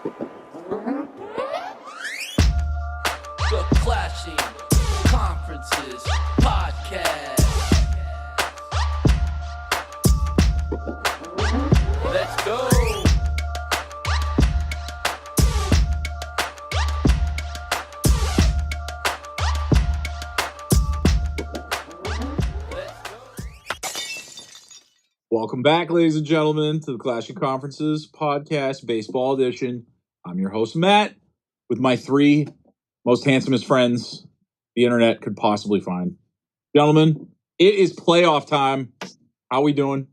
The Clashing Conferences Podcast. Let's go. Welcome back, ladies and gentlemen, to the Clashing Conferences Podcast, Baseball Edition. I'm your host, Matt, with my three most handsomest friends the internet could possibly find. Gentlemen, it is playoff time. How we doing?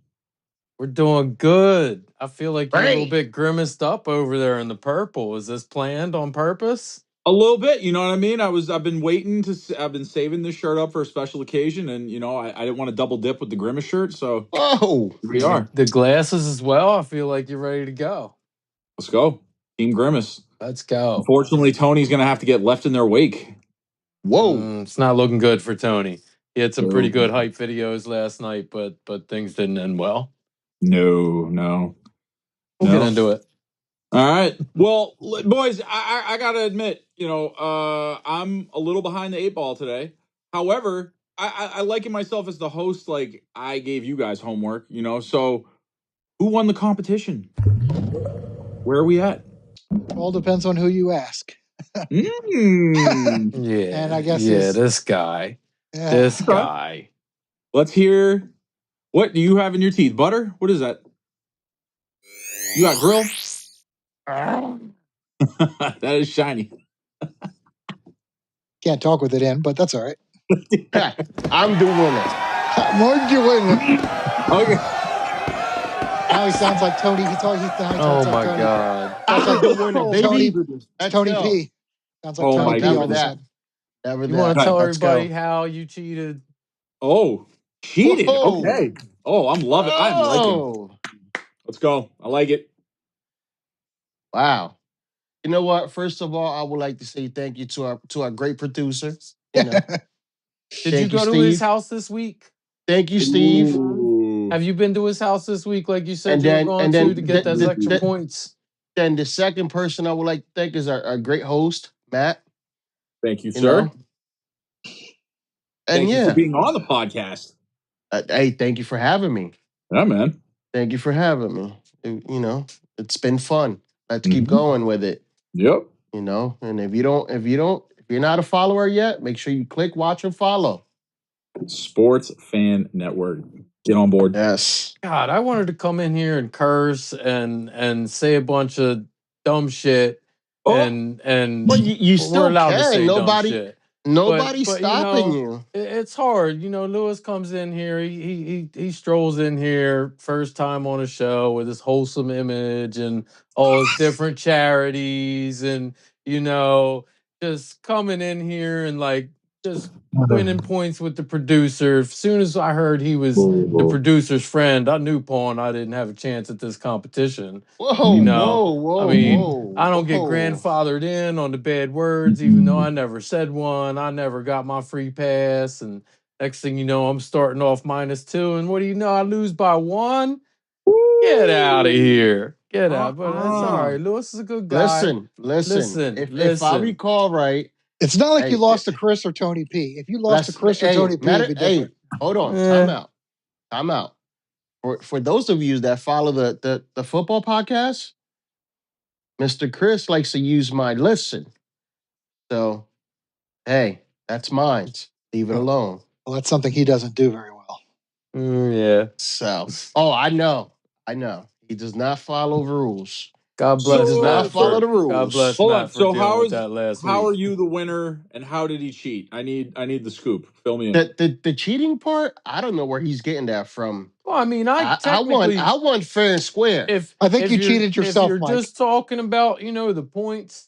We're doing good. I feel like you're a little bit grimaced up over there in the purple. Is this planned on purpose? A little bit, you know what I mean? I've been saving this shirt up for a special occasion, and I didn't want to double dip with the Grimace shirt, so here we are. The glasses as well. I feel like you're ready to go. Let's go. Team Grimace. Let's go. Unfortunately, Tony's going to have to get left in their wake. Whoa. It's not looking good for Tony. He had some pretty good hype videos last night, but things didn't end well. No. We'll get into it. All right. Well, boys, I got to admit, I'm a little behind the eight ball today. However, I liken myself as the host, like I gave you guys homework, so who won the competition? Where are we at? All depends on who you ask. Yeah. And I guess this guy. This guy. Let's hear. What do you have in your teeth? Butter? What is that? You got grill? That is shiny. Can't talk with it in, but that's all right. I'm the winner. More doing it. Okay. Now he sounds like Tony. Oh my God. I'm the winner, baby. Tony P. Sounds like Tony P. all of a sudden. You want to tell everybody how you cheated? Oh, cheated. Whoa. Okay. Oh, I'm loving it. I'm liking it. Let's go. I like it. Wow. You know what? First of all, I would like to say thank you to our great producer. Did you go to his house this week? Thank you, Steve. Ooh. Have you been to his house this week like you said you were going to get those extra points? Then the second person I would like to thank is our great host, Matt. Thank you, sir. And thank you for being on the podcast. Hey, thank you for having me. Yeah, man. Thank you for having me. It's been fun. Let's keep going with it. Yep. And if you're not a follower yet, make sure you click, watch, and follow. Sports Fan Network. Get on board. Yes. God, I wanted to come in here and curse and say a bunch of dumb shit. And well, you still we're allowed to say nobody, dumb shit. Nobody's stopping you. It's hard. Lewis comes in here. He strolls in here first time on a show with his wholesome image and all his different charities and, just coming in here and just winning points with the producer. As soon as I heard he was the producer's friend, I knew Paul and I didn't have a chance at this competition. Whoa. I don't get grandfathered in on the bad words, even though I never said one. I never got my free pass. And next thing you know, I'm starting off -2. And what do you know? I lose by 1. Get out of here. Get out. But that's all right. Lewis is a good guy. Listen. If I recall right, it's not like you lost to Chris or Tony P. If you lost to Chris or Tony P, it'd be different. Hold on. Time out. For those of you that follow the football podcast, Mr. Chris likes to use my listen. So, hey, that's mine. Leave it alone. Well, that's something he doesn't do very well. Yeah. So, I know. He does not follow the rules. God bless. He does not follow the rules. God bless. Hold on. So how are you the winner, and how did he cheat? I need the scoop. Fill me in. The cheating part, I don't know where he's getting that from. Well, I mean, I won fair and square. I think you cheated yourself, If you're Mike. just talking about, the points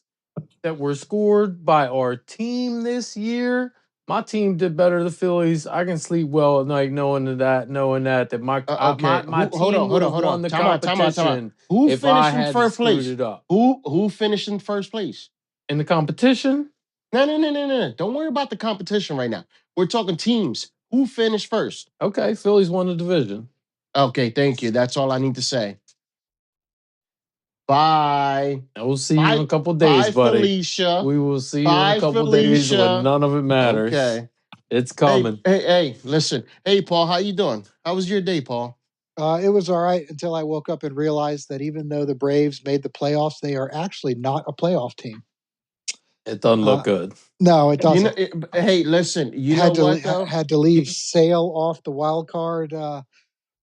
that were scored by our team this year, my team did better than the Phillies. I can sleep well at night knowing that my team would have won the competition. Who finished in first place? Who finished in first place? In the competition? No. Don't worry about the competition right now. We're talking teams. Who finished first? Okay, Phillies won the division. Okay, thank you. That's all I need to say. Bye. I will see you in a couple Bye, days, buddy. Felicia. We will see you in Bye, a couple days when Felicia. none of it matters. Okay. It's coming. Hey, listen. Hey, Paul, how you doing? How was your day, Paul? It was all right until I woke up and realized that even though the Braves made the playoffs, they are actually not a playoff team. It doesn't look good. No, it doesn't. Hey, listen. You know what though? Had to leave Sale off the wild card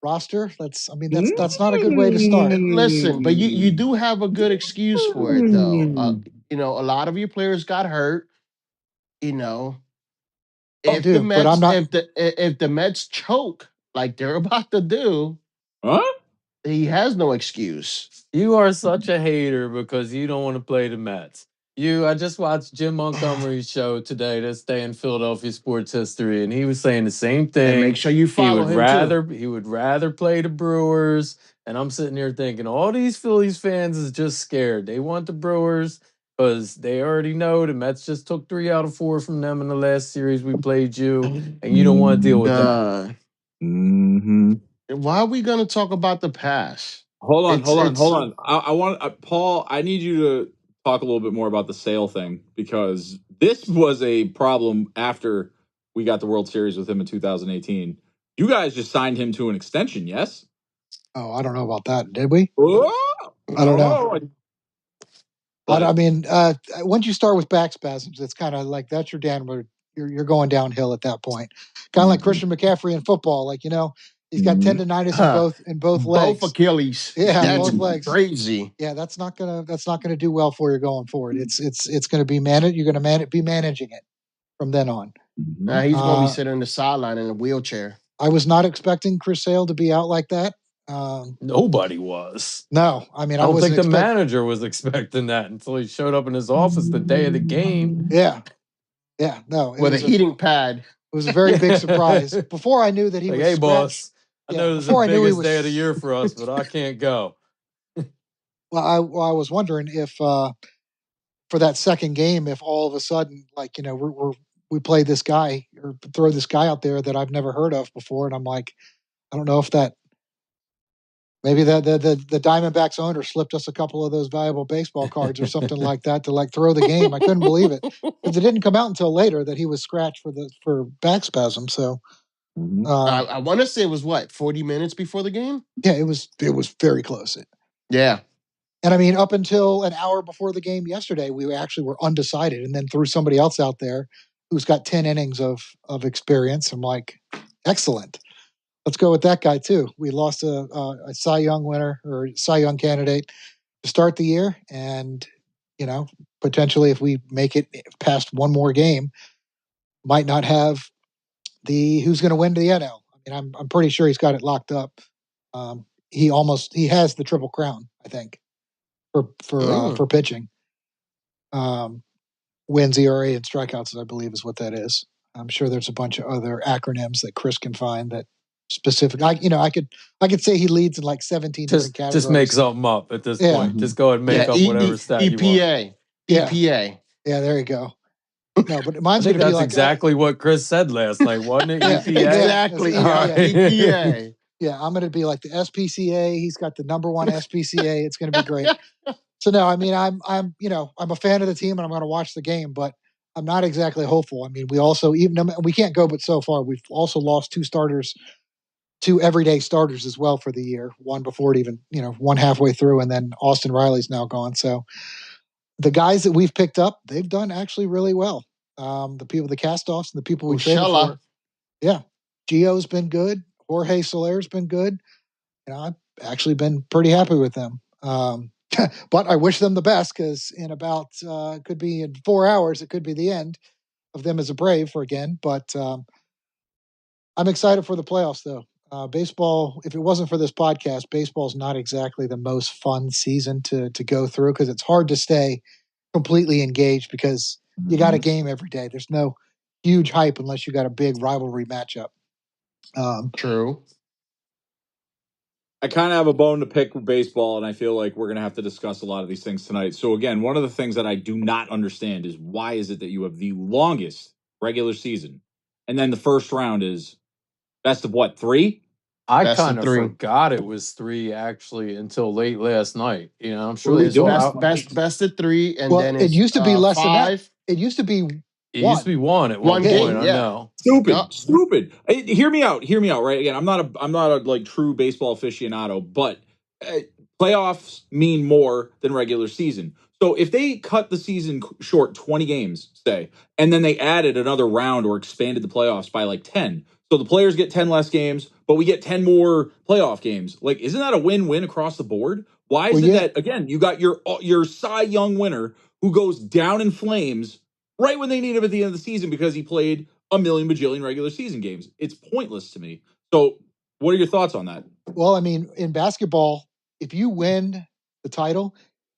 roster. That's not a good way to start. Listen, but you do have a good excuse for it though. A lot of your players got hurt. If the Mets choke like they're about to do, he has no excuse. You are such a hater because you don't want to play the Mets. I just watched Jim Montgomery's show today, this day in Philadelphia sports history, and he was saying the same thing. And make sure you follow him He would rather play the Brewers. And I'm sitting here thinking, all these Phillies fans is just scared. They want the Brewers because they already know the Mets just took 3 out of 4 from them in the last series we played you, and you don't want to deal with that. Why are we going to talk about the past? Hold on. I want Paul. I need you to talk a little bit more about the Sale thing because this was a problem after we got the World Series with him in 2018. You guys just signed him to an extension, yes? Oh, I don't know about that. Did we? I don't know. I mean, once you start with back spasms, it's kind of like that's your downward. You're going downhill at that point. Kind of like Christian McCaffrey in football. Like he's got tendonitis in both legs, both Achilles. Yeah, that's both legs. Crazy. Yeah, that's not gonna do well for you going forward. It's gonna be managed. You're gonna be managing it from then on. He's gonna be sitting on the sideline in a wheelchair. I was not expecting Chris Sale to be out like that. Nobody was. No, I mean, I don't think the manager was expecting that until he showed up in his office the day of the game. Yeah, no, with a heating pad. It was a very big surprise. Before I knew that he was hey, boss, I know this is the biggest day of the year for us, but I can't go. Well, I was wondering if for that second game, if all of a sudden, like we play this guy or throw this guy out there that I've never heard of before, and I'm like, I don't know if that maybe the Diamondbacks owner slipped us a couple of those valuable baseball cards or something like that to throw the game. I couldn't believe it because it didn't come out until later that he was scratched for back spasm. So I want to say it was 40 minutes before the game. Yeah, it was very close. Yeah. And I mean, up until an hour before the game yesterday, we actually were undecided, and then threw somebody else out there who's got 10 innings of experience. I'm like, excellent. Let's go with that guy too. We lost a Cy Young winner or Cy Young candidate to start the year, and potentially if we make it past one more game, might not have the who's going to win the NL. I mean, I'm pretty sure he's got it locked up. He has the Triple Crown, I think, for pitching. Wins, ERA, and strikeouts, I believe, is what that is. I'm sure there's a bunch of other acronyms that Chris can find that specific. I could say he leads in like 17 different categories. Just make something up at this point. Just go ahead and make up whatever stat you want. EPA. Yeah, there you go. No, but mine's going to be like exactly what Chris said last night, wasn't it? EPA? Exactly. EPA. Yeah, I'm going to be like the SPCA. He's got the number one SPCA. It's going to be great. So no, I mean, I'm a fan of the team and I'm going to watch the game, but I'm not exactly hopeful. I mean, we can't go but so far. We've also lost two everyday starters as well for the year. One before it even, one halfway through, and then Austin Riley's now gone. So the guys that we've picked up, they've done actually really well. The people, the cast-offs, and the people we traded for. Yeah, Gio's been good. Jorge Soler's been good. I've actually been pretty happy with them. But I wish them the best because in about could be in 4 hours, it could be the end of them as a Brave again. But I'm excited for the playoffs, though. Baseball, if it wasn't for this podcast, baseball's not exactly the most fun season to go through because it's hard to stay completely engaged because you got a game every day. There's no huge hype unless you got a big rivalry matchup. True. I kind of have a bone to pick with baseball, and I feel like we're going to have to discuss a lot of these things tonight. So, again, one of the things that I do not understand is why is it that you have the longest regular season, and then the first round is best of what, 3? I Best of kind of 3. forgot it was 3 actually until late last night. You know, I'm sure What are we there's doing? Best of 3, and Well, then it it's used to be less than that. 5. It used to be it used to be 1 at one One point. game, I yeah. know. Stupid, stupid. Hear me out. Hear me out. Right? Again, I'm not a like true baseball aficionado, but playoffs mean more than regular season. So if they cut the season short 20 games, say, and then they added another round or expanded the playoffs by like 10, so the players get 10 less games, but we get 10 more playoff games. Like, isn't that a win-win across the board? Why is it that again you got your Cy Young winner who goes down in flames right when they need him at the end of the season because he played a million bajillion regular season games? It's pointless to me. So, what are your thoughts on that? Well, I mean, in basketball, if you win the title,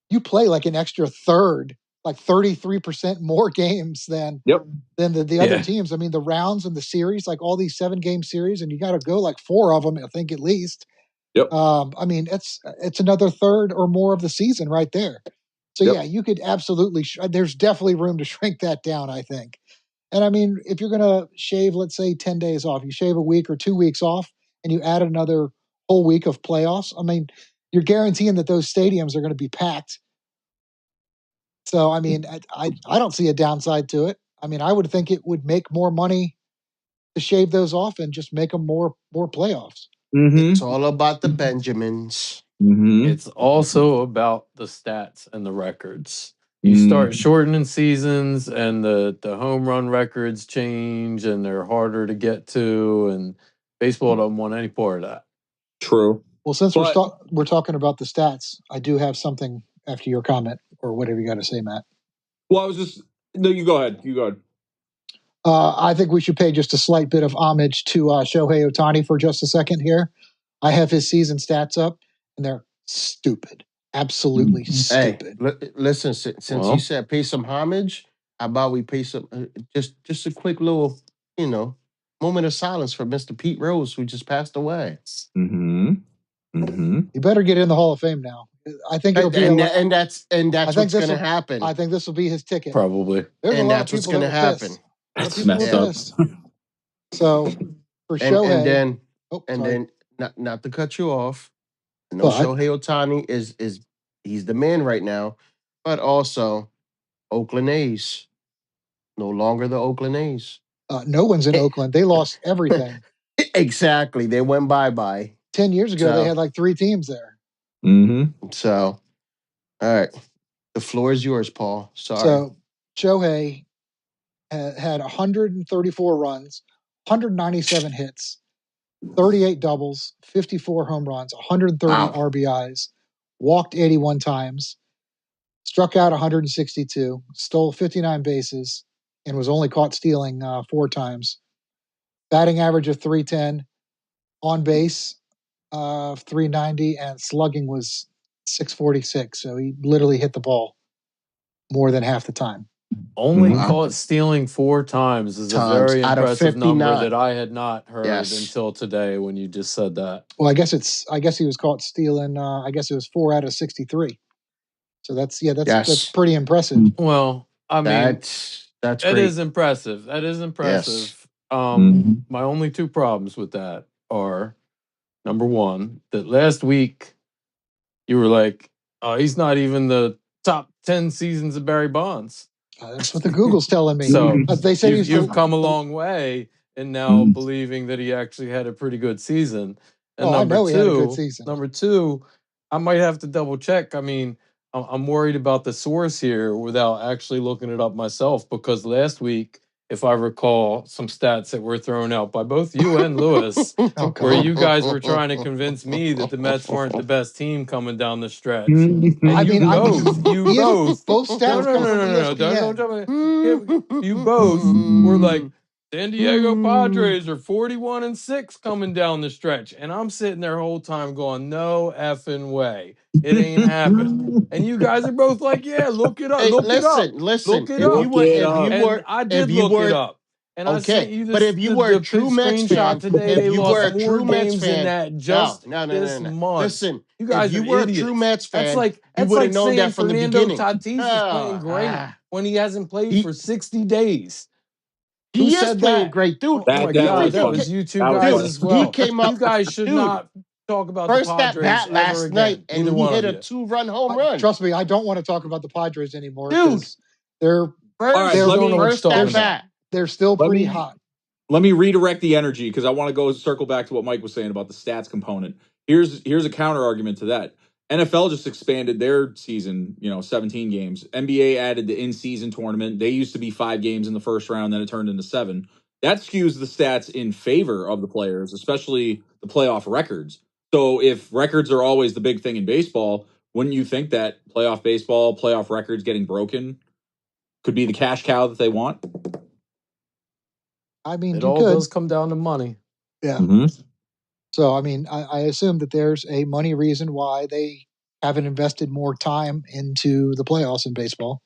you play like an extra third, like 33% more games than Yep. the other teams. I mean, the rounds and the series, like all these 7-game series, and you got to go like 4 of them, I think at least. Yep. I mean, it's another third or more of the season right there. So Yep. yeah, you could absolutely. There's definitely room to shrink that down, I think. And I mean, if you're gonna shave, let's say 10 days off, you shave a week or 2 weeks off, and you add another whole week of playoffs. I mean, you're guaranteeing that those stadiums are going to be packed. So I mean, I don't see a downside to it. I mean, I would think it would make more money to shave those off and just make them more playoffs. It's all about the Benjamins. It's also about the stats and the records. You start shortening seasons, and the home run records change, and they're harder to get to. And baseball doesn't want any part of that. True. Well, since we're talking about the stats, I do have something after your comment or whatever you got to say, Matt. Well, I was just no. You go ahead. You go ahead. I think we should pay just a slight bit of homage to Shohei Ohtani for just a second here. I have his season stats up, and they're stupid. Absolutely stupid. Hey, listen, since you said pay some homage, how about we pay some just a quick little, moment of silence for Mr. Pete Rose, who just passed away. You better get in the Hall of Fame now. I think it'll be and that's what's going to happen. I think this will be his ticket. Probably. There's and a lot that's of what's people going to happen. That's messed up. So for Shohei, and then not to cut you off, I know Shohei Ohtani is he's the man right now, but also Oakland A's, no longer the Oakland A's. No one's in Oakland. They lost everything. Exactly, they went bye-bye. 10 years ago, they had like 3 teams there. So, all right, the floor is yours, Paul. Sorry. So Shohei had 134 runs, 197 hits, 38 doubles, 54 home runs, 130 RBIs, walked 81 times, struck out 162, stole 59 bases, and was only caught stealing 4 times. Batting average of 310, on base of 390, and slugging was 646. So he literally hit the ball more than half the time. Only caught stealing 4 times is a very impressive number that I had not heard until today when you just said that. Well, I guess he was caught stealing. I guess it was 4 out of 63. So that's pretty impressive. Well, I mean, that's that great. is impressive. That is impressive. My only 2 problems with that are, number 1, that last week you were like, "Oh, he's not even the top 10 seasons of Barry Bonds." That's what the Google's telling me. So they say you've come a long way in now believing that he actually had a pretty good season. And I know he had a good season. Number 2, I might have to double check. I mean, I'm worried about the source here without actually looking it up myself, because last week, if I recall, some stats that were thrown out by both you and Lewis, where you guys were trying to convince me that the Mets weren't the best team coming down the stretch. And you both. Both stats come from ESPN. Don't jump in. You both were like, San Diego Padres are 41-6 coming down the stretch. And I'm sitting there the whole time going, no effing way. It ain't happening. And you guys are both like, yeah, look it up. Hey, look it up. Listen. Look it up. I did look it up. And I sent you this, but if you were a true Mets fan, today, they lost more games than that just this month. Listen, you guys if you are were idiots. a true Mets fan, that's like known that from Fernando the beginning. Tatis is playing great when he hasn't played for 60 days. He is said playing that? great, dude. Oh my That God, was that funny. was you two That was guys Dude, funny. as he well. came You up, guys should dude. not talk about the First at Padres bat ever last night, again. and Neither he one hit of a you. 2-run home run. Trust me, I don't want to talk about the Padres anymore Dude. because they're All right, You let don't know me what you're First talking at they're about. bat. they're still let pretty me hot. let me redirect the energy because I want to go circle back to what Mike was saying about the stats component. Here's a counter argument to that. NFL just expanded their season, 17 games. NBA added the in-season tournament. They used to be 5 games in the first round, then it turned into 7. That skews the stats in favor of the players, especially the playoff records. So if records are always the big thing in baseball, wouldn't you think that playoff baseball, playoff records getting broken could be the cash cow that they want? I mean, It you all could. does come down to money. Yeah. Mm-hmm. So, I mean, I assume that there's a money reason why they haven't invested more time into the playoffs in baseball.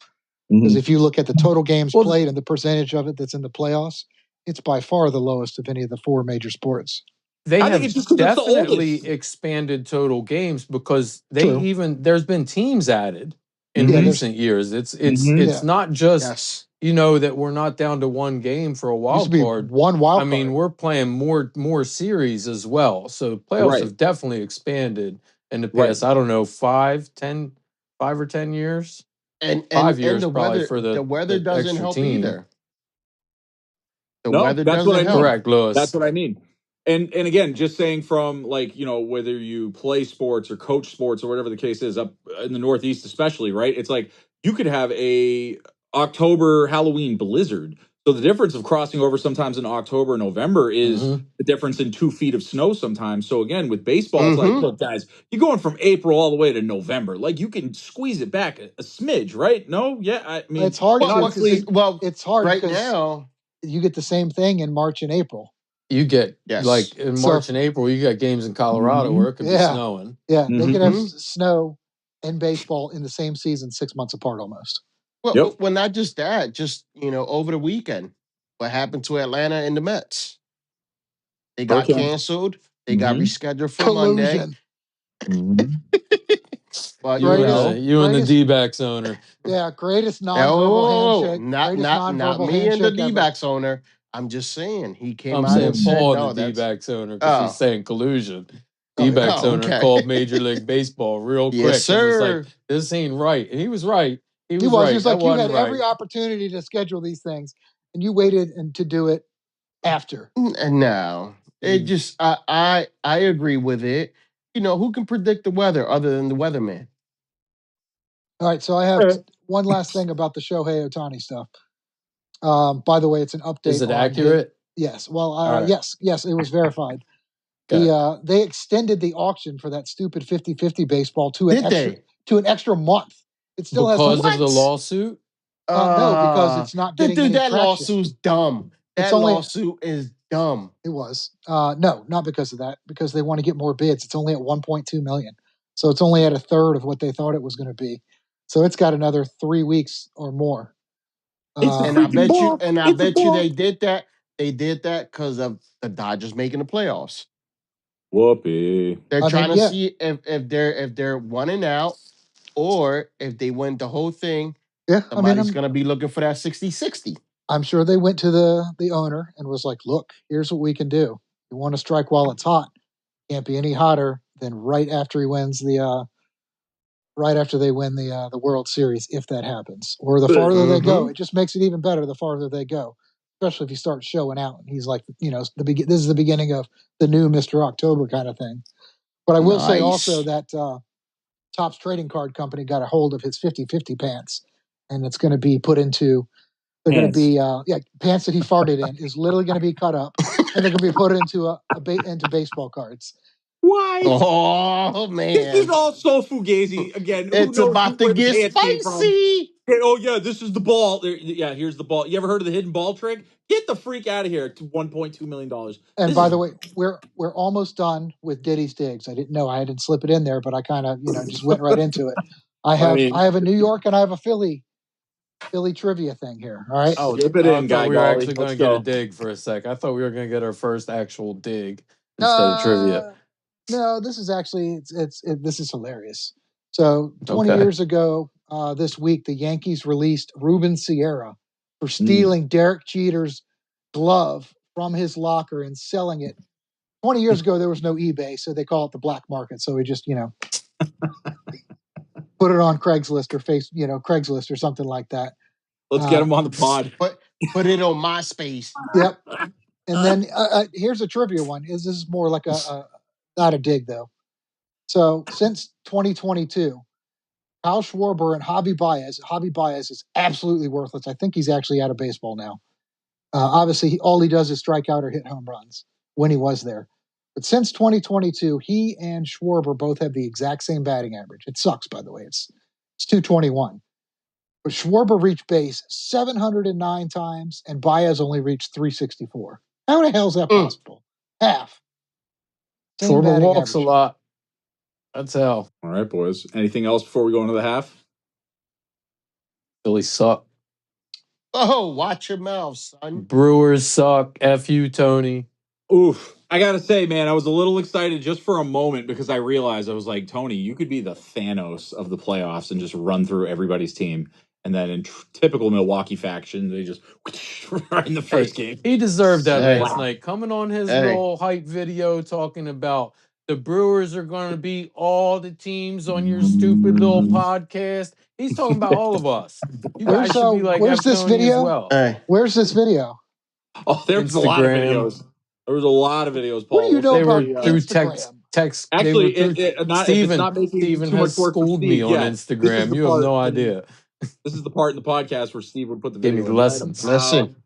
Because if you look at the total games Well, played and the percentage of it that's in the playoffs, it's by far the lowest of any of the 4 major sports. they I think have it's just because it's the definitely oldest. expanded total games because True. there's been teams added in Yeah, Mhm. there's recent years. It's yeah. not just Yes. that we're not down to one game for a Used to wild be card. one wild I card. mean, we're playing more series as well. So playoffs Right. have definitely expanded in the Right. past, I don't know, 5 or 10 years. And 5 and years the probably weather for the weather the doesn't extra help team. either. The No, weather that's what doesn't I mean. help. Correct, Lewis. That's what I mean. And again, just saying from whether you play sports or coach sports or whatever the case is up in the Northeast, especially, right? It's like you could have a October Halloween blizzard. So the difference of crossing over sometimes in October and November is Mhm. the difference in 2 feet of snow sometimes. So again, with baseball, it's like, Mhm. look, guys, you're going from April all the way to November. Like you can squeeze it back a smidge, right? No, yeah, I mean, It's hard and to because honestly, it's hard right because now, you get the same thing in March and April. You get yes. like in So March and April, you got games in Colorado where it could be yeah, snowing. yeah, they could have Mhm. snow and baseball in the same season 6 months apart almost. Well, not just that, just over the weekend, what happened to Atlanta and the Mets? They got Hurricane. canceled. They got rescheduled for Monday. Collusion. But You and Greatest- the you and the greatest- D-backs owner. Yeah, greatest nonverbal handshake. not Greatest not nonverbal me and the handshake ever. D-backs owner. I'm just saying he came I'm out saying and said Paul no. and the That's D-backs owner because he's oh saying collusion. Oh, yeah. D-backs Oh, owner okay. called Major League Baseball real yes, quick and was like, sir. "This ain't right," and he was right. He He was was. right. He was That like, you wasn't had right. every opportunity to schedule these things, and you waited and to do it after. No, it just I agree with it. Who can predict the weather other than the weatherman? All right, so I have one last thing about the Shohei Ohtani stuff. By the way, it's an update. Is it on accurate? Yes. Well, All right. yes, it was verified. Okay. They extended the auction for that stupid 50-50 baseball to an Did extra they? to an extra month. It still Because has of the What? lawsuit? no, because it's not getting any that traction. lawsuit's dumb. It's That only- lawsuit is dumb. It was no, not because of that. Because they want to get more bids. It's only at 1.2 million, so it's only at a third of what they thought it was going to be. So it's got another 3 weeks or more. It's a And I freaking bet ball. you, and I It's a bet you ball. they did that. They did that because of the Dodgers making the playoffs. Whoopee. They're I trying mean, to yeah. see if they're one and out, or if they win the whole thing, Yeah, somebody's gonna be looking for that 60-60. I'm sure they went to the owner and was like, "Look, here's what we can do. You want to strike while it's hot. Can't be any hotter than right after he wins right after they win the World Series, if that happens. Or the farther they go, Mhm. it just makes it even better. The farther they go, especially if you start showing out. And he's like, this is the beginning of the new Mr. October kind of thing. But I will say also Nice. that Topps Trading Card Company got a hold of his 50-50 pants, and it's going to be put into. They're going to be pants that he farted in is literally going to be cut up, and they're going to be put into into baseball cards. Why? Oh This is man, all so fugazi. Again, who it's knows about where to the get pants came from? spicy. Hey, oh yeah, this is the ball. Yeah, here's the ball. You ever heard of the hidden ball trick? Get the freak out of here. $1.2 million. And This by is- the way, we're almost done with Diddy's digs. I didn't know I didn't slip it in there, but I kind of just went right into it. I have a New York and I have a Philly trivia thing here. All right. Oh, Slip it I in, thought guy we were golly. actually going Let's to get a go. dig for a sec. I thought we were going to get our first actual dig instead of trivia. No, this is actually this is hilarious. So 20 Okay. years ago, this week, the Yankees released Ruben Sierra for stealing Derek Jeter's glove from his locker and selling it. 20 years ago, there was no eBay, so they call it the black market. So he just, put it on Craigslist or Craigslist or something like that. Let's get him on the pod. Put it on MySpace. Yep. And then here's a trivia one. This is more like not a dig though. So since 2022, Kyle Schwarber and Javi Baez is absolutely worthless. I think he's actually out of baseball now. Obviously, all he does is strike out or hit home runs when he was there. But since 2022, he and Schwarber both have the exact same batting average. It sucks, by the way. It's 221. But Schwarber reached base 709 times, and Baez only reached 364. How the hell is that possible? Half. Same Schwarber batting walks a average. lot. That's how. All right, boys. Anything else before we go into the half? Phillies suck. Oh, watch your mouth, son. Brewers suck. F you, Tony. Oof. I got to say, man, I was a little excited just for a moment because I realized I was like, Tony, you could be the Thanos of the playoffs and just run through everybody's team. And then in typical Milwaukee faction, they just right in the first game. He deserved that Hey. last night. Coming on his Hey. little hype video talking about the Brewers are going to beat all the teams on your stupid little podcast. He's talking about all of us. You guys should be like where's F this Tony as video? well. Hey. Where's this video? Oh, there was a lot of Instagram. videos. There was a lot of videos, Paul. What do you know They about were through Instagram? text. Actually, they were through, if it's Steven, not making Steven too has much work for schooled Steve, me on yeah, this is Instagram. the You have part, no idea. This is the part in the podcast where Steve would put the Give video me in. lessons. Listen.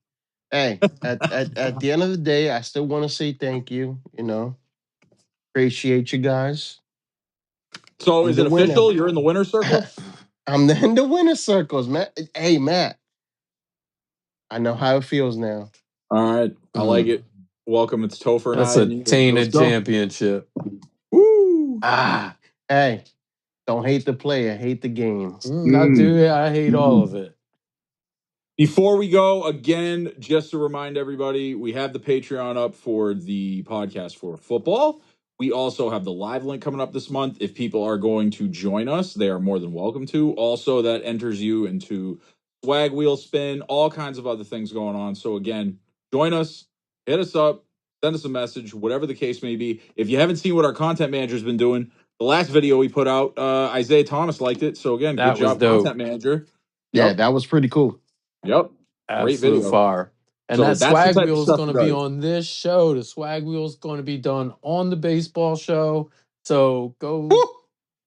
Hey, at the end of the day, I still want to say thank you. Appreciate you guys. So I'm is it the winner. official? You're in the winner's circle? I'm in the winner circles, Matt. Hey, Matt. I know how it feels now. All right. I like it. Welcome. It's Topher and That's I. a and you. tainted Let's go. championship. Woo! Hey, don't hate the player, hate the game. I hate all of it. Before we go, again, just to remind everybody, we have the Patreon up for the podcast for football. We also have the live link coming up this month. If people are going to join us, they are more than welcome to. Also, that enters you into swag wheel spin, all kinds of other things going on. So again, join us, hit us up, send us a message, whatever the case may be. If you haven't seen what our content manager's been doing, the last video we put out, Isaiah Thomas liked it. So again, That good was job, dope. content manager. Yeah, that was pretty cool. Yep. Great Absolute video. fire. And So that that's the swag type of wheel is stuff going to he be does. on this show. The swag wheel is going to be done on the baseball show. So go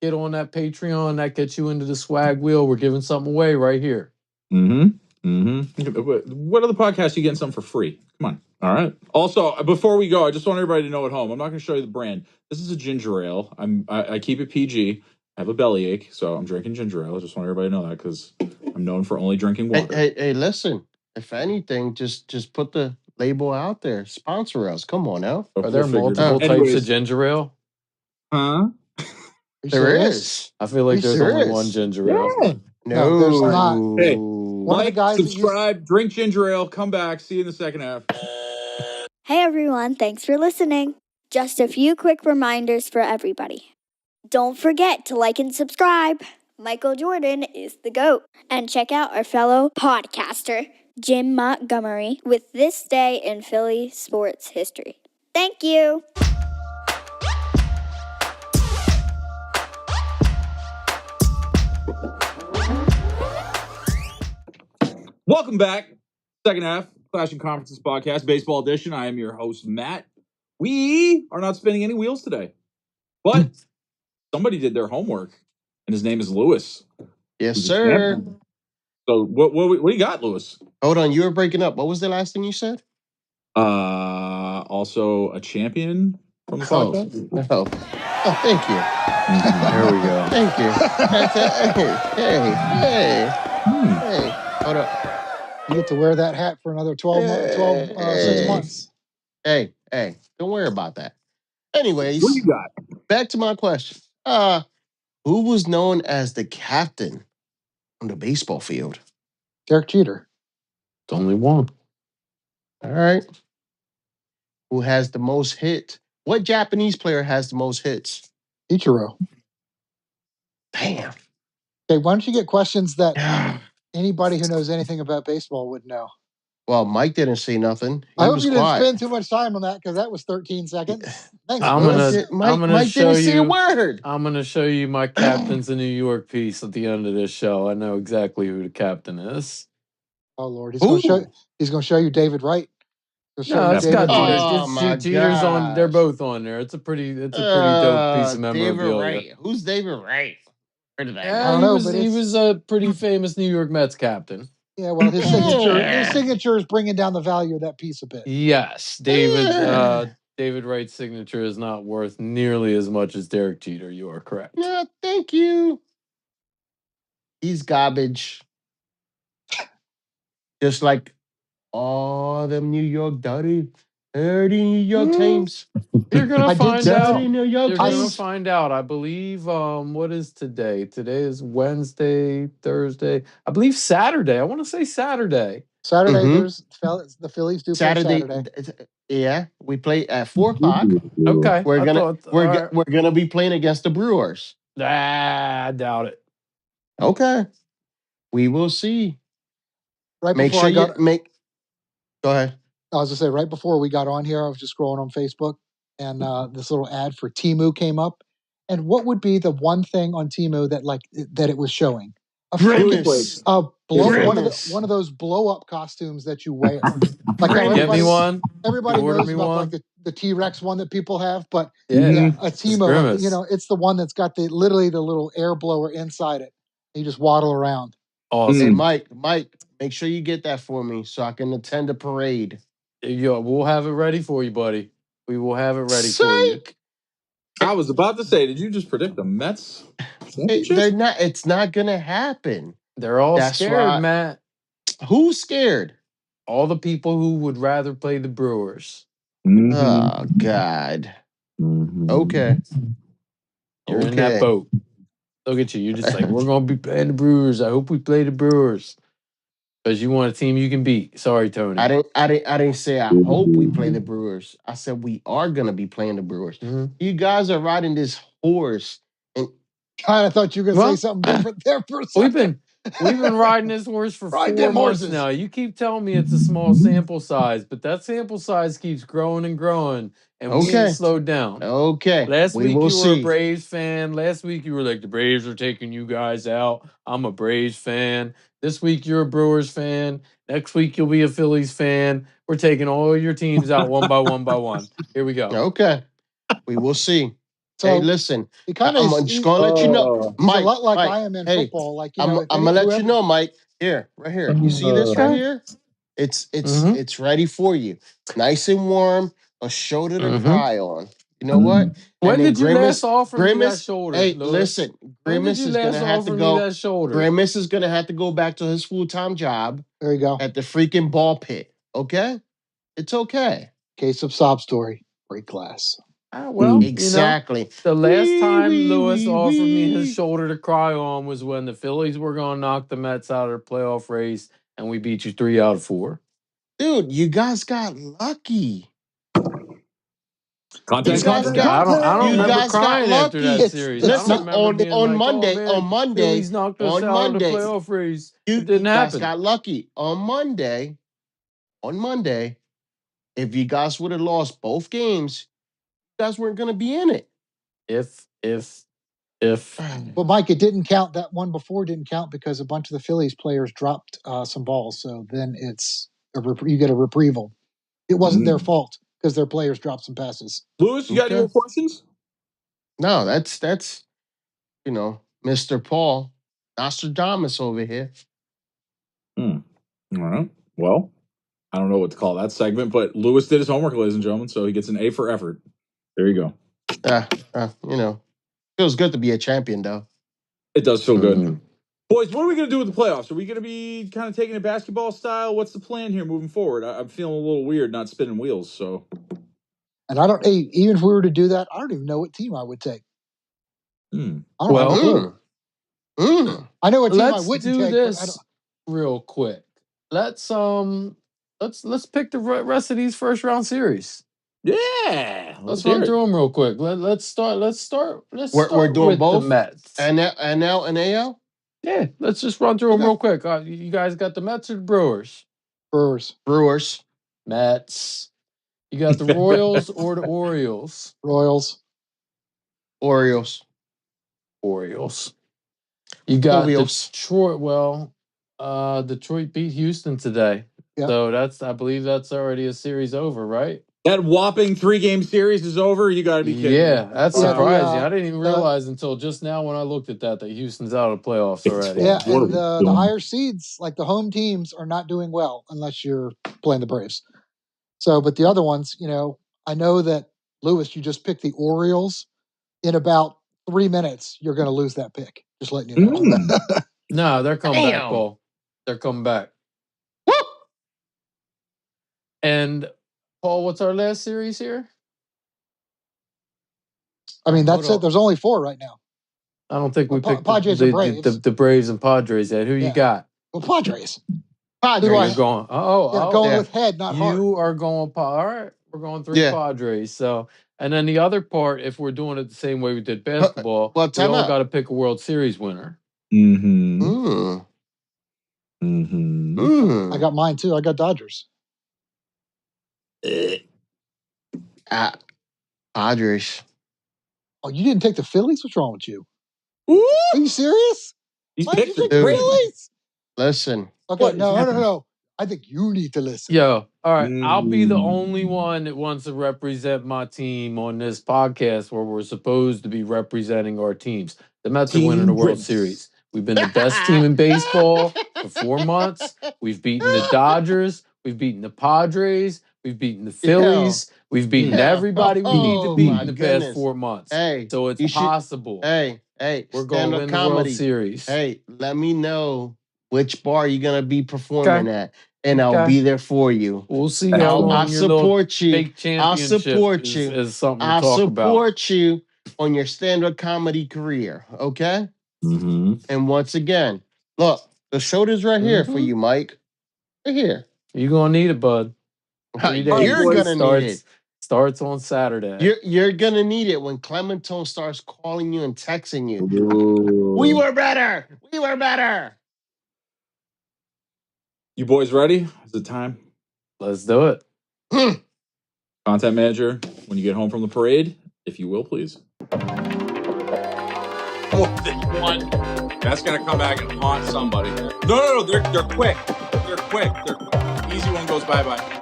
get on that Patreon. That gets you into the swag wheel. We're giving something away right here. What other podcasts you getting something for free? Come on. All right. Also, before we go, I just want everybody to know at home, I'm not going to show you the brand. This is a ginger ale. I keep it PG. I have a bellyache, so I'm drinking ginger ale. I just want everybody to know that because I'm known for only drinking water. Hey, listen. If anything, just put the label out there. Sponsor us. Come on now. Are there multiple types of ginger ale? Huh? There is. I feel like there's only one ginger ale. Yeah. No, there's not. Hey, One of the like, guys that subscribe, drink ginger ale, come back. See you in the second half. Hey everyone, thanks for listening. Just a few quick reminders for everybody. Don't forget to like and subscribe. Michael Jordan is the GOAT. And check out our fellow podcaster, Jim Montgomery, with This Day in Philly Sports History. Thank you. Welcome back. Second half, Clashing Conferences podcast, baseball edition. I am your host, Matt. We are not spinning any wheels today, but somebody did their homework, and his name is Lewis. Yes, sir. So what do you got, Lewis? Hold on, you were breaking up. What was the last thing you said? Also a champion from the podcast. Oh, thank you. There we go. Thank you. Hey. Hold up. You get to wear that hat for another 6 months. Hey, don't worry about that. Anyways, What do you got? Back to my question. Who was known as the captain on the baseball field? Derek Jeter. It's only one. All right. Who has the most hits? What Japanese player has the most hits? Ichiro. Damn. Okay, why don't you get questions that anybody who knows anything about baseball would know? Well, Mike didn't say nothing. I He hope was you didn't quiet. spend too much time on that because that was 13 seconds. Thanks, I'm Lewis. gonna Mike show didn't say a you. word. I'm gonna show you my captains in New York piece at the end of this show. I know exactly who the captain is. Oh Lord, he's going to show you David Wright. He'll show No, you it's David got Jeter. Oh my Jeter's on. They're gosh. both on there. It's a pretty dope piece of David memorabilia. Wright. Who's David Wright? Where did that Yeah, I don't he know, was but he it's was a pretty famous New York Mets captain. yeah. Well, his Yeah. signature is bringing down the value of that piece a bit. Yes, David Wright's signature is not worth nearly as much as Derek Jeter. You are correct. Yeah, thank you. He's garbage. Just like all them New York dirty New York teams. You're gonna I did find see out. Dirty New York You're gonna teams. find out. I believe. What is today? Today is Wednesday, Thursday. I believe Saturday. I want to say Saturday. Saturday. Mhm. There's the Phillies do play Saturday. Yeah, we play at 4:00. Okay. We're I gonna thought. All right. we're gonna be playing against the Brewers. I doubt it. Okay, we will see. Right Make before sure I got, you make. Go ahead. I was gonna say right before we got on here, I was just scrolling on Facebook, and this little ad for Timu came up. And what would be the one thing on Timu that it was showing? A freaking Grimace. one of those blow up costumes that you wear. Like how Get me everybody one. everybody Order knows me about one. like the T-Rex one that people have, but Yeah. a It's Timo, Grimace. it's the one that's got literally the little air blower inside it. You just waddle around. Hey, Awesome. Mike, make sure you get that for me so I can attend the parade. Yo, we'll have it ready for you, buddy. We will have it ready for you. Psych! I was about to say, did you just predict the Mets championship? It's not gonna happen. They're all That's scared, why- Matt. Who's scared? All the people who would rather play the Brewers. Oh God. Okay. You're in that boat. Look at you. You're just like, we're gonna be playing the Brewers. I hope we play the Brewers. Because you want a team you can beat. Sorry, Tony. I didn't say I hope we play the Brewers. I said we are gonna be playing the Brewers. Mhm. You guys are riding this horse, and God, I thought you were gonna say something different there for a second. We've been riding this horse for Ride 4 them months horses. now. You keep telling me it's a small sample size, but that sample size keeps growing and growing, and we Okay. ain't slowed down. okay, Last we week will you were a see. Braves fan. Last week you were like, the Braves are taking you guys out. I'm a Braves fan. This week you're a Brewers fan. Next week you'll be a Phillies fan. We're taking all your teams out one by one by one. Here we go. Okay, we will see. So hey, listen, it kind of I'm just gonna let you know, he's Mike. a lot like Mike, I am in hey, football. Like I'm gonna let you know, Mike. Here, right here. You see this right here? It's ready for you. Nice and warm. A shoulder to cry on. You know what? When And then did you last offer me that Grimace, shoulder? hey, Lewis? listen, When did Grimace you is last gonna have to offer me go. that shoulder? Grimace is gonna have to go back to his full-time job There you go. at the freaking ball pit. Okay? It's okay. Case of sob story. Break glass. Well, Exactly. the last time Wee, Lewis wee, offered me his wee. shoulder to cry on was when the Phillies were going to knock the Mets out of the playoff race, and we beat you 3 out of 4. Dude, you guys got lucky. Contact, You guys contact. got- I don't you remember guys got crying after that lucky. series. It's I don't not- remember being like, Monday, oh, man, Phillies knocked us out of the Monday, playoff race. you It didn't guys happen. got lucky. On Monday, if you guys would have lost both games, you guys weren't gonna be in it. If But Mike, it didn't count. That one before didn't count because a bunch of the Phillies players dropped some balls. So then you get a reprieval. It wasn't their fault because their players dropped some passes. Lewis, you got any more questions? No, that's Mr. Paul Nostradamus over here. All right. Well, I don't know what to call that segment, but Lewis did his homework, ladies and gentlemen, so he gets an A for effort. There you go. Feels good to be a champion, though. It does feel good. Boys, what are we going to do with the playoffs? Are we going to be kind of taking it basketball style? What's the plan here moving forward? I'm feeling a little weird not spinning wheels, so. And even if we were to do that, I don't even know what team I would take. I don't have a clue. I know what team I wouldn't do take. this real quick. Let's pick the rest of these first round series. Yeah, let's run through them real quick. Let's start. We're doing with both the Mets. NL and AL. Yeah, let's just run through them real quick. You guys got the Mets or the Brewers? Brewers. Mets. You got the Royals or the Orioles? Royals. Orioles. Orioles. You got Orioles. Detroit. Well, Detroit beat Houston today. Yep. So I believe that's already a series over, right? That whopping 3-game series is over. You got to be kidding Yeah, me. that's Yeah, surprising. I didn't even realize until just now when I looked at that Houston's out of the playoffs already. Yeah, What are and we the doing? higher seeds, like the home teams, are not doing well unless you're playing the Braves. So, but the other ones, I know that, Lewis, you just picked the Orioles. In about 3 minutes, you're going to lose that pick. Just letting you know. No, they're coming back, Damn. Paul. They're coming back. Woo! And Paul, what's our last series here? I mean, that's Hold it. on. There's only 4 right now. I don't think we Well, picked Padres and Braves. the Braves and Padres yet. Who you Yeah. got? Well, Padres. Padres. Who do I- You're going. going yeah. with head, not heart. You are going. All right, we're going 3 Yeah. Padres. So, and then the other part, if we're doing it the same way we did basketball, well, we time all out. got to pick a World Series winner. Mm-hmm. Mm. Mm-hmm. Mm. I got mine too. I got Dodgers. Padres. Oh, you didn't take the Phillies? What's wrong with you? Ooh, Are you serious? these Why'd you picks are take the great. Phillies? Listen. Okay, What is no. happening? I think you need to listen. Yo, all right. I'll be the Mm. only one that wants to represent my team on this podcast where we're supposed to be representing our teams. The Mets are winning the World Prince. Series. We've been the best team in baseball for 4 months. We've beaten the Dodgers. We've beaten the Padres. We've beaten the Phillies. We've beaten everybody we need to Oh, beat my in the past goodness. 4 months. Hey, So it's you should- possible. Hey, We're going to stand-up win the World comedy. Series. Hey, let me know which bar you're gonna be performing at, and I'll Okay. be there for you. We'll see how I'll long your little support you. fake I'll championship support you. is something to I'll talk about. support you on your stand-up comedy career, okay? Mm-hmm. And once again, look, the shoulder's right here for Mhm. you, Mike. Right here. You're gonna need it, bud. 3 days. You're gonna need it. Starts on Saturday. You're gonna need it when Clementine starts calling you and texting you. Ooh. We were better. We were better. You boys ready? Is it time? Let's do it. Content manager, when you get home from the parade, if you will, please. One. That's gonna come back and haunt somebody. No, they're quick. They're quick. Easy one goes bye-bye.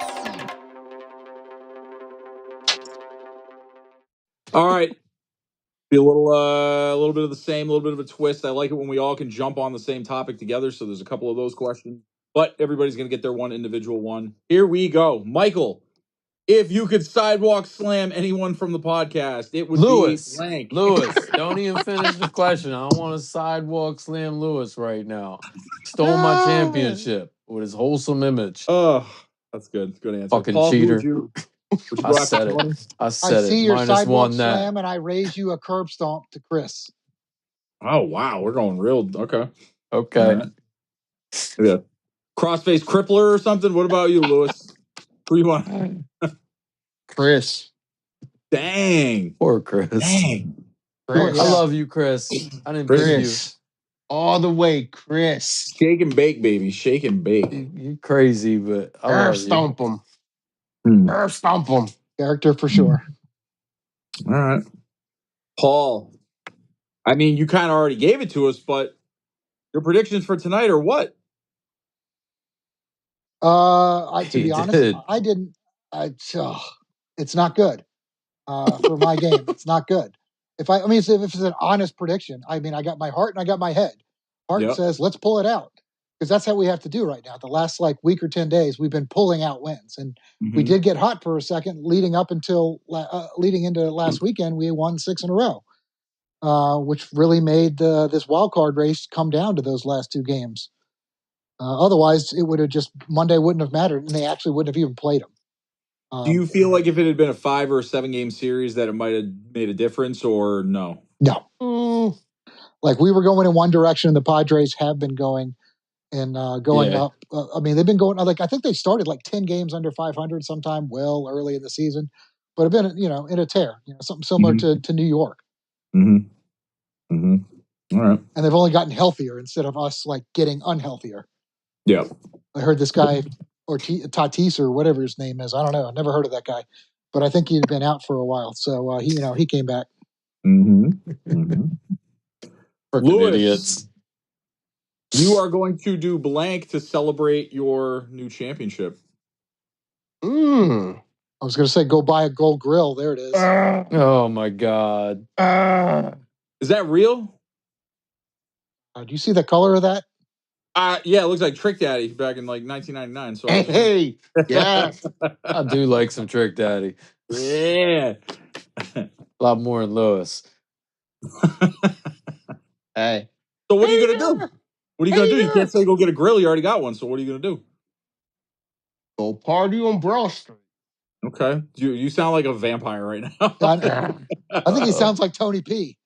All right. Be a little bit of the same, a little bit of a twist. I like it when we all can jump on the same topic together. So there's a couple of those questions, but everybody's gonna get their one individual one. Here we go, Michael. If you could sidewalk slam anyone from the podcast, it would be blank. Lewis, don't even finish the question. I don't want to sidewalk slam Lewis right now. Stole my championship with his wholesome image. Oh, that's good. Good answer. Fucking Paul, cheater. would you I go after said it. Tony? I I said see it. your -1 sidewalk that. slam, and I raise you a curb stomp to Chris. Oh wow, we're going real. Okay. Okay. All right. Yeah. Crossface crippler or something. What about you, Lewis? Who you want? Chris. Dang. Poor Chris. Dang. Chris. I love you, Chris. I didn't pick you. Chris. All the way, Chris. Shake and bake, baby. Shake and bake. You crazy, but I Earth love you. stomp him. Earth stomp him. Character for sure. All right. Paul. I mean, you kind of already gave it to us, but your predictions for tonight are what? To He be honest, did. I didn't. It's not good for my game. It's not good. If it's an honest prediction, I mean, I got my heart and I got my head. Heart Yep. says, let's pull it out, because that's how we have to do right now. The last week or 10 days, we've been pulling out wins, and we did get hot for a second leading into last weekend. We won 6 in a row, which really made this wild card race come down to those last 2 games. Otherwise, it would have Monday wouldn't have mattered, and they actually wouldn't have even played them. Do you feel like if it had been a 5 or a 7 game series that it might have made a difference, or no? No. Like, we were going in one direction, and the Padres have been going and going up. They've been going, I think they started 10 games under 500 sometime early in the season, but have been, in a tear, something similar to New York. Mm-hmm. Mm-hmm. All right. And they've only gotten healthier instead of us getting unhealthier. Yeah. I heard this guy or Tatis or whatever his name is. I don't know. I never heard of that guy, but I think he'd been out for a while. So he came back. Mm-hmm. Freaking Lewis, idiots. you are going to do blank to celebrate your new championship. Mm. I was going to say go buy a gold grill. There it is. Oh my God. Is that real? Do you see the color of that? Yeah, it looks like Trick Daddy back in like 1999. So Hey, yeah. I do like some Trick Daddy. Yeah. A lot more than Lewis. Hey. So what are you gonna do? What are you gonna do? You there. can't say go get a grill. You already got one. So what are you gonna do? Go party on Broad Street. Okay. You sound like a vampire right now. I think he sounds like Tony P.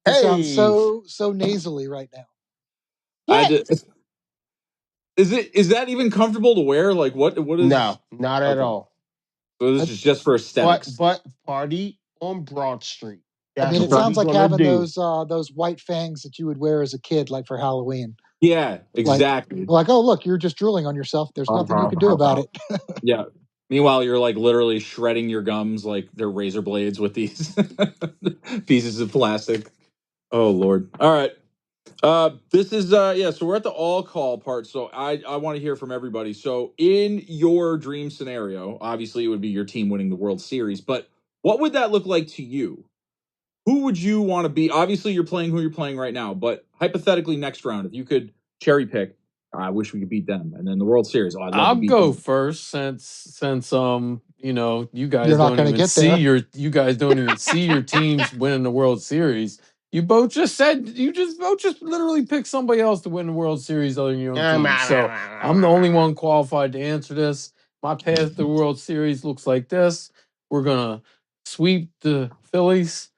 He sounds so nasally right now. Is that even comfortable to wear? Like what is No, not at all. So this is just for aesthetics. But party on Broad Street. I mean, That's it what sounds we're like gonna having do. those white fangs that you would wear as a kid, like for Halloween. Yeah, exactly. Like, oh look, you're just drooling on yourself. There's nothing you can do about it. Yeah. Meanwhile, you're like literally shredding your gums like they're razor blades with these pieces of plastic. Oh Lord. All right. This is so we're at the all call part. So I want to hear from everybody. So in your dream scenario, obviously it would be your team winning the World Series, but what would that look like to you? Who would you want to be? Obviously you're playing who you're playing right now, but hypothetically next round, if you could cherry pick, I wish we could beat them. And then the World Series, I'd love I'll to beat go them. first since you guys You're not don't gonna even get see there. you guys don't even see your teams winning the World Series. You both just literally picked somebody else to win the World Series other than your own team. So I'm the only one qualified to answer this. My path to the World Series looks like this. We're gonna sweep the Phillies.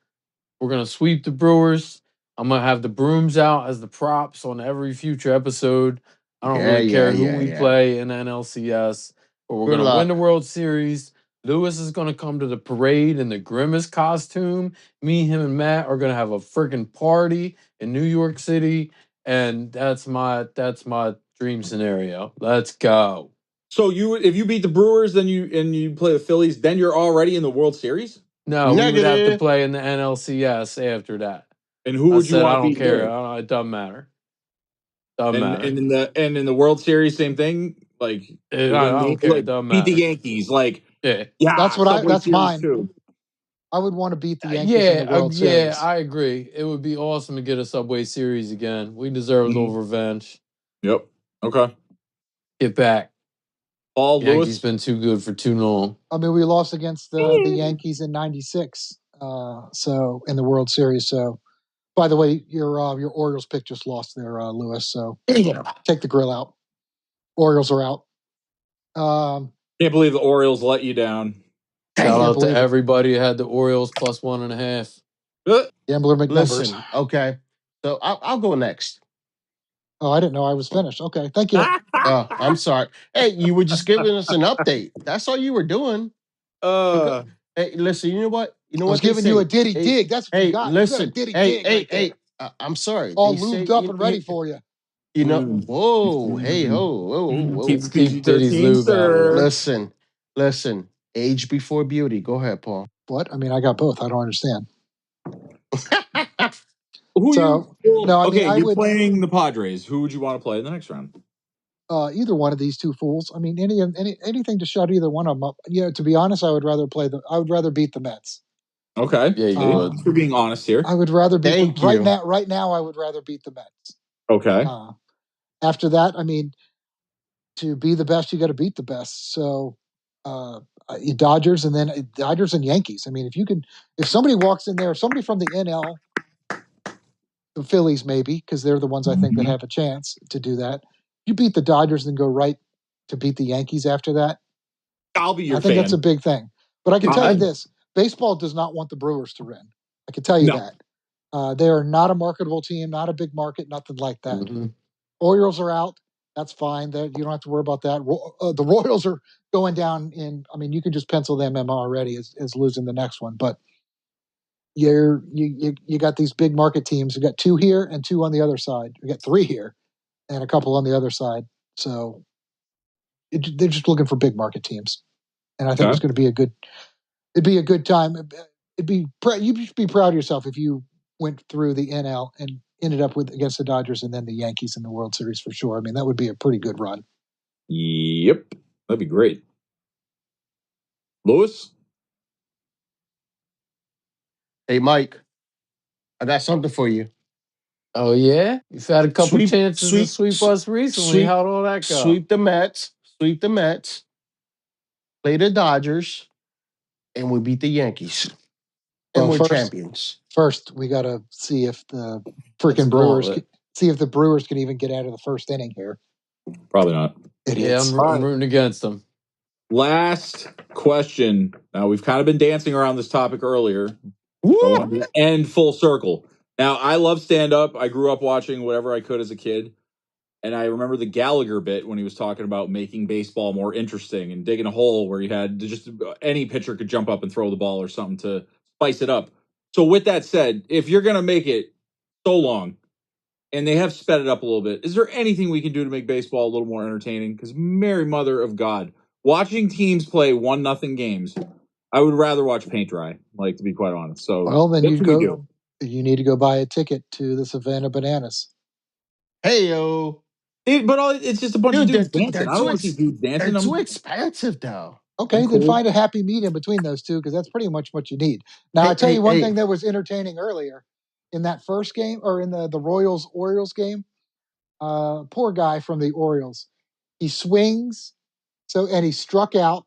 We're gonna sweep the Brewers. I'm gonna have the brooms out as the props on every future episode. I don't really care who we play in NLCS, but we're Good gonna win luck. the World Series. Lewis is gonna come to the parade in the Grimace costume. Me, him, and Matt are gonna have a freaking party in New York City, and that's my dream scenario. Let's go. So if you beat the Brewers, then you play the Phillies, then you're already in the World Series? No, we would have to Negative. play in the NLCS after that. And who I would you said want I to don't beat care. there? It doesn't matter. Doesn't And matter. in the World Series, same thing. Like I you're gonna don't care. It like doesn't beat the matter. Yankees. Like Yeah. Subway That's Series mine. too. I would want to beat the Yankees in the World Series. I agree. It would be awesome to get a Subway Series again. We deserve a little revenge. Yep. Okay. Get back. Paul Yankees Lewis. been too good for too long. I mean, we lost against the Yankees in '96, so in the World Series. So, by the way, your Orioles pick just lost there, Lewis. So take the grill out. Orioles are out. Can't believe the Orioles let you down. Shout out to believe it. everybody who had the Orioles plus 1.5. Gambler make numbers. Listen, okay. So I'll go next. Oh, I didn't know I was finished. Okay, thank you. I'm sorry. Hey, you were just giving us an update. That's all you were doing. Hey, listen. You know what? You know I was what they giving say? you a ditty dig. That's what you got. Listen. You got a ditty Hey, dig hey, right hey. there. I'm sorry. All They say lubed up and ready for you. You know. Whoa. Hey. Whoa. Keeps Keep Diddy's PG-13, lube out of sir. it. Listen. Age before beauty. Go ahead, Paul. What? I mean, I got both. I don't understand. You're playing the Padres. Who would you want to play in the next round? Either one of these two fools. I mean, anything to shut either one of them up. To be honest, I would rather beat the Mets. Okay. Yeah, you would. Thanks for being honest here. I would rather beat Thank you. right now. I would rather beat the Mets. Okay. After that, I mean, to be the best, you got to beat the best. So, Dodgers and then Dodgers and Yankees. I mean, if somebody walks in there, somebody from the NL, the Phillies maybe, because they're the ones I think that have a chance to do that. You beat the Dodgers and go right to beat the Yankees after that. I'll be your I think fan. that's a big thing. But I can tell you this: baseball does not want the Brewers to win. I can tell you that. They are not a marketable team, not a big market, nothing like that. Mm-hmm. Orioles are out. That's fine. You don't have to worry about that. The Royals are going down in. I mean, you can just pencil them in already as losing the next one. But you got these big market teams. You got 2 here and 2 on the other side. You got 3 here and a couple on the other side. So they're just looking for big market teams, and I think it's going to be a good. It'd be a good time. You should be proud of yourself if you went through the NL and ended up against the Dodgers and then the Yankees in the World Series for sure. I mean, that would be a pretty good run. Yep, that'd be great. Lewis? Hey, Mike, I got something for you. Oh yeah, you've had a couple chances to sweep us recently. How'd all that go? Sweep the Mets. Play the Dodgers, and we beat the Yankees, and we're champions. First, we got to see if the freaking Brewers can even get out of the first inning here. Probably not. Idiots. Yeah, I'm rooting against them. Last question. Now, we've kind of been dancing around this topic earlier. And full circle. Now, I love stand-up. I grew up watching whatever I could as a kid. And I remember the Gallagher bit when he was talking about making baseball more interesting and digging a hole where he had just any pitcher could jump up and throw the ball or something to spice it up. So with that said, if you're going to make it so long and they have sped it up a little bit, is there anything we can do to make baseball a little more entertaining? Because Mary Mother of God, watching teams play 1-0 games, I would rather watch paint dry, like, to be quite honest. So well, then you need to go buy a ticket to the Savannah Bananas. Hey, yo. But it's just a bunch of dudes dancing. I don't want to see dudes dancing. They're too expensive, though. Okay, then find a happy medium between those two, because that's pretty much what you need. Now, I'll tell you one thing that was entertaining earlier in that first game, or in the Royals-Orioles game. Poor guy from the Orioles. He swings, and he struck out.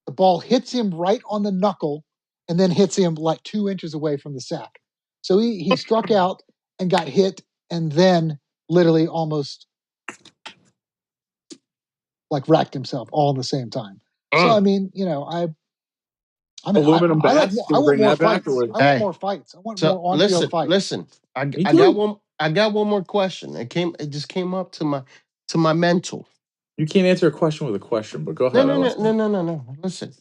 The ball hits him right on the knuckle and then hits him like 2 inches away from the sack. So he struck out and got hit and then literally almost like wrecked himself all at the same time. So, I mean, aluminum bats. I want more fights. I want more fights. I want more on-field fights. Listen, I got one more question. It just came up to my mental. You can't answer a question with a question, but go ahead. No. Listen,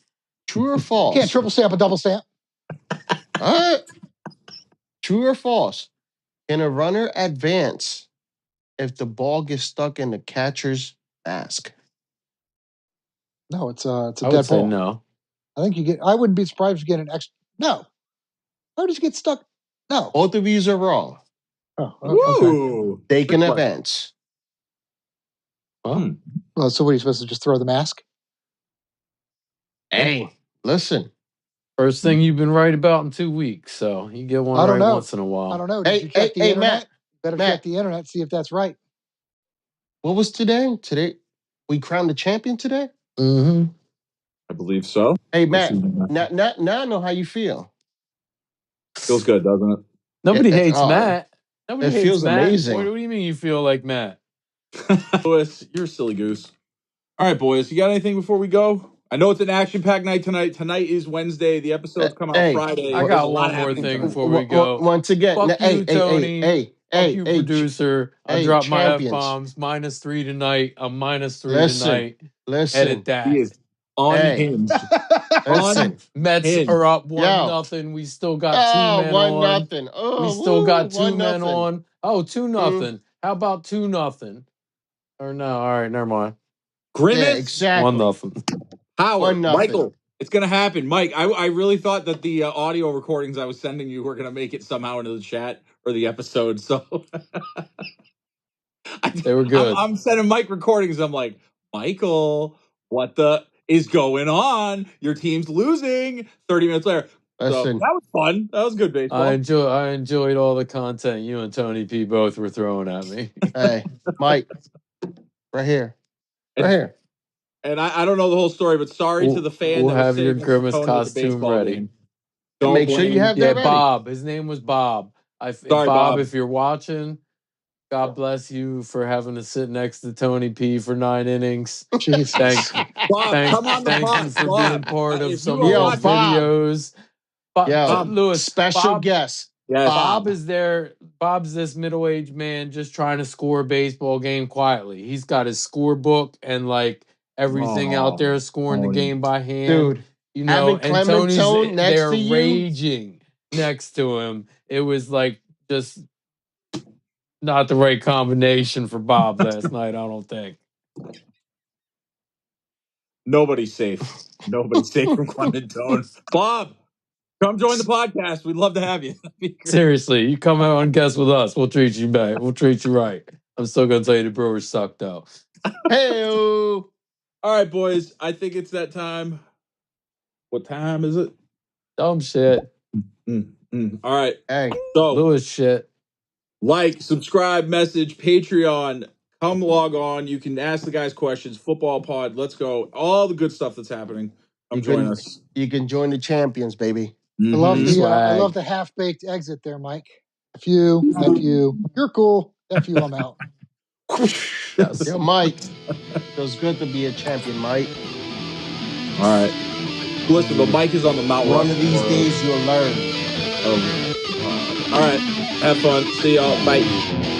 true or false? You can't triple stamp a double stamp. True or false? Can a runner advance if the ball gets stuck in the catcher's mask? No, it's a I dead would say ball. no. I think I wouldn't be surprised if you get an extra. No. How did you get stuck? No. Both of yous are wrong. Oh, okay. They can advance. Well, so what are you supposed to just throw the mask? Hey, listen. First thing you've been right about in 2 weeks, so you get one right once in a while. I don't know. Did you check the internet? Better check the internet, see if that's right. What was today? Today, we crowned the champion today? Mm-hmm. I believe so. Hey, Matt, now I know how you feel. Feels good, doesn't it? Nobody hates Matt. Nobody hates feels Matt. amazing. What do you mean you feel like Matt? Lewis, you're a silly goose. All right, boys, you got anything before we go? I know it's an action-packed night tonight. Tonight is Wednesday. The episodes come out Friday. I got one more thing before we go. Once again, fuck you, Tony. Fuck you, producer. I dropped my F-bombs. -3 tonight. I'm -3 tonight. Listen. Edit that. He is unhinged. Listen. Mets are up 1-0. We still got 2 men on. 1-0. Oh, we still got 2 men 1-0. on. Oh, 2-0. How about 2-0? Or no? All right, never mind. Grimace? Yeah, exactly. 1-0. Howard, 1-0. Michael, it's going to happen. Mike, I really thought that the audio recordings I was sending you were going to make it somehow into the chat or the episode. So they were good. I'm sending Mike recordings. I'm like, Michael, what the is going on? Your team's losing. 30 minutes later. Listen. So that was fun. That was good baseball. I enjoyed all the content you and Tony P both were throwing at me. Hey, Mike, right here. Right here. And I don't know the whole story, but sorry to the fan. We'll that was have your sitting Grimace next to Tony at the costume baseball ready. game. Make sure you have that ready. Bob. His name was Bob. Sorry, Bob. If you're watching, God bless you for having to sit next to Tony P for 9 innings. Jesus. Thank you for being part of some of those videos. Bob, Lewis, special guest. Yes. Bob is there. Bob's this middle-aged man just trying to score a baseball game quietly. He's got his scorebook and like everything out there, scoring the game by hand. Dude, you know, and Tony's there raging next to him. It was like just not the right combination for Bob last night, I don't think. Nobody's safe. Nobody's safe from Clementone. Bob, come join the podcast. We'd love to have you. Seriously, you come out and guest with us. We'll treat you back. We'll treat you right. I'm still gonna tell you the Brewers sucked though. Hey, All right, boys. I think it's that time. What time is it? Dumb shit. All right. hey, So, Lewis shit. like, subscribe, message, Patreon. Come log on. You can ask the guys questions. Football pod. Let's go. All the good stuff that's happening. Come join us. you can join the champions, baby. I love Mhm. I love the half-baked exit there, Mike. F you. You're cool. F you, I'm out. Yes. Yo, Mike, feels good to be a champion, Mike. All right. Listen, but Mike is on the Mount One of these Rushmore. days you'll learn. All right. Have fun. See y'all. Bye.